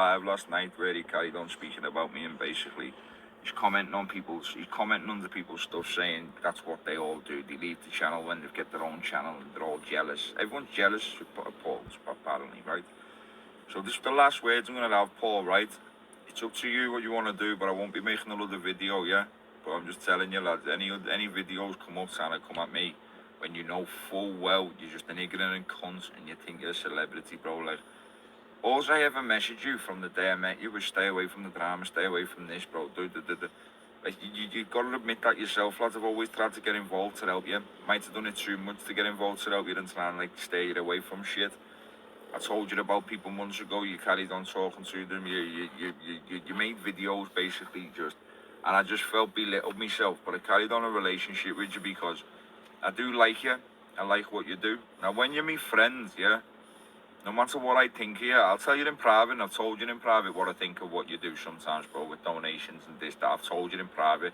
live last night where he carried on speaking about me, and basically he's commenting under people's stuff, saying that's what they all do. They leave the channel when they get their own channel and they're all jealous. Everyone's jealous of Paul, apparently, right? So this is the last words I'm going to have, Paul, right? It's up to you what you want to do, but I won't be making another video, yeah? But I'm just telling you, lads, any videos come up trying to come at me when you know full well you're just an ignorant cunt and you think you're a celebrity, bro. Like, all I ever messaged you from the day I met you was stay away from the drama, stay away from this, bro. Like, you got to admit that yourself, lads. I've always tried to get involved to help you. Might have done it too much to get involved to help you and try and, like, stay away from shit. I told you about people months ago, you carried on talking to them, you made videos basically just, and I just felt belittled myself, but I carried on a relationship with you because I do like you, I like what you do. Now when you're my friends, yeah, no matter what I think here, I'll tell you in private, and I've told you in private what I think of what you do sometimes, bro, with donations and this, that, I've told you in private.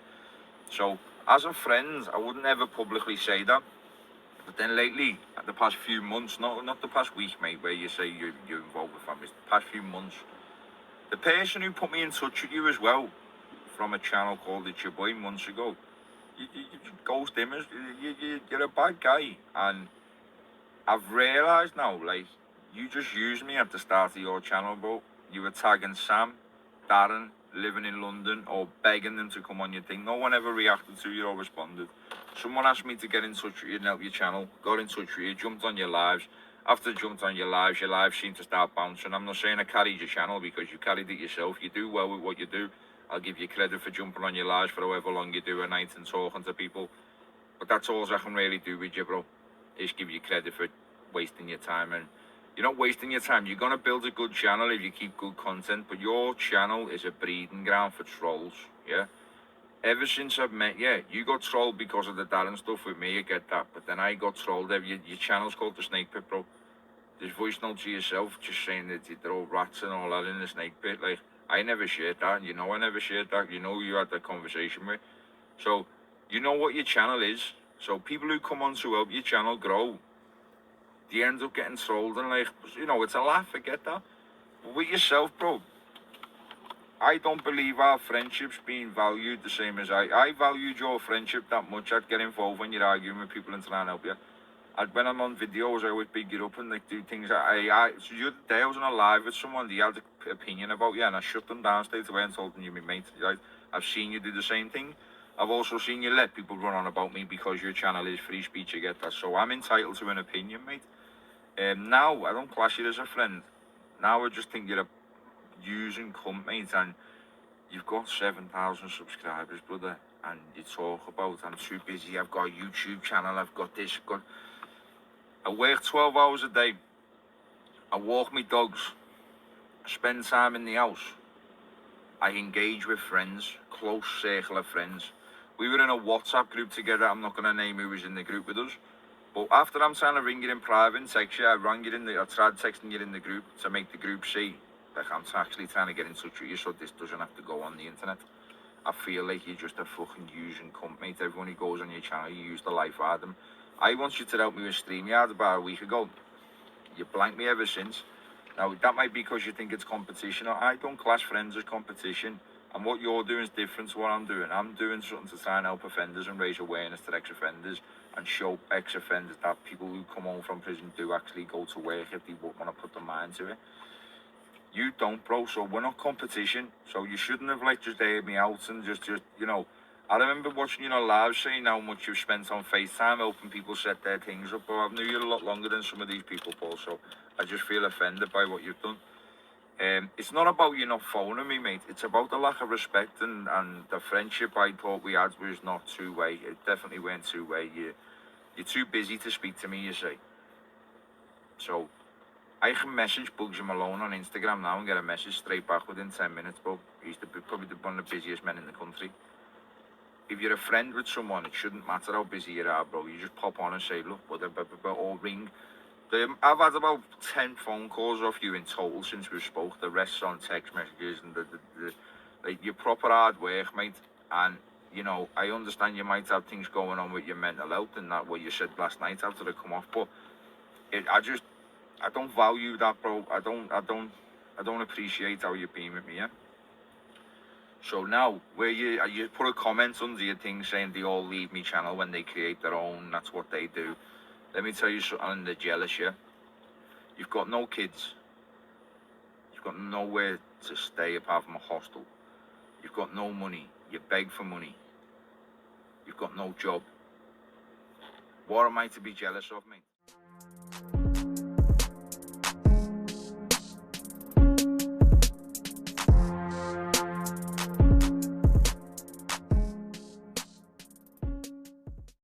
So, as a friend, I wouldn't ever publicly say that. But then lately, the past few months, not the past week, mate, where you say you're involved with families, the past few months, the person who put me in touch with you as well, from a channel called Ditchy Boy months ago, you ghost him, you're a bad guy. And I've realised now, like, you just used me at the start of your channel, bro. You were tagging Sam, Darren, living in London, or begging them to come on your thing. No one ever reacted to you or responded. Someone asked me to get in touch with you and help your channel, got in touch with you, jumped on your lives. After jumped on your lives seemed to start bouncing. I'm not saying I carried your channel because you carried it yourself. You do well with what you do. I'll give you credit for jumping on your lives for however long you do a night and talking to people. But that's all I can really do with you, bro, is give you credit for wasting your time. And you're not wasting your time. You're going to build a good channel if you keep good content, but your channel is a breeding ground for trolls, yeah? Ever since I've met you, you got trolled because of the Darren stuff with me, I get that, but then I got trolled. Your channel's called The Snake Pit, bro. There's voice note to yourself just saying that they're all rats and all that in the Snake Pit. Like, I never shared that, you know I never shared that, you know you had that conversation with. So, you know what your channel is. So people who come on to help your channel grow, they end up getting trolled and, like, you know, it's a laugh, I get that. But with yourself, bro, I don't believe our friendship's being valued the same as I valued your friendship that much. I'd get involved when you're arguing with people and trying to help you. When I'm on videos, I always big it up and, like, do things. So the other day I was on a live with someone, they had an opinion about you, and I shut them down straight away and told them you're my mate. Right? I've seen you do the same thing. I've also seen you let people run on about me because your channel is free speech, I get that. So I'm entitled to an opinion, mate. Now, I don't class you as a friend. Now I just think you're a using cunt, mate, and you've got 7,000 subscribers, brother, and you talk about, I'm too busy, I've got a YouTube channel, I've got this, I work 12 hours a day, I walk my dogs, I spend time in the house, I engage with friends, close circle of friends. We were in a WhatsApp group together, I'm not going to name who was in the group with us, but after I'm trying to ring you in private and text you, I tried texting you in the group to make the group see, like, I'm actually trying to get in touch with you so this doesn't have to go on the internet. I feel like you're just a fucking using cunt, mate. Everyone who goes on your channel, you use the life out of them. I want you to help me with StreamYard about a week ago. You blanked me ever since. Now, that might be because you think it's competition. I don't class friends as competition. And what you're doing is different to what I'm doing. I'm doing something to try and help offenders and raise awareness to ex-offenders and show ex-offenders that people who come home from prison do actually go to work if they want to put their mind to it. You don't, bro, so we're not competition. So you shouldn't have, like, just aired me out and just, you know. I remember watching you on live saying how much you've spent on FaceTime helping people set their things up, but I've known you a lot longer than some of these people, Paul, so I just feel offended by what you've done. It's not about you not phoning me, mate. It's about the lack of respect and the friendship I thought we had was not two-way. It definitely weren't two-way. You're too busy to speak to me, you say. So I can message Bugsy Malone on Instagram now and get a message straight back within 10 minutes, bro. He's probably one of the busiest men in the country. If you're a friend with someone, it shouldn't matter how busy you are, bro. You just pop on and say, look, or ring. I've had about 10 phone calls off you in total since we spoke. The rest on text messages and like, you're proper hard work, mate. And, you know, I understand you might have things going on with your mental health and that, what you said last night after it come off, but I don't value that, bro. I don't I don't appreciate how you've been with me, yeah? So now, where you put a comment under your thing saying they all leave me channel when they create their own, that's what they do. Let me tell you something, and they're jealous, yeah? You've got no kids. You've got nowhere to stay apart from a hostel. You've got no money. You beg for money. You've got no job. What am I to be jealous of, mate?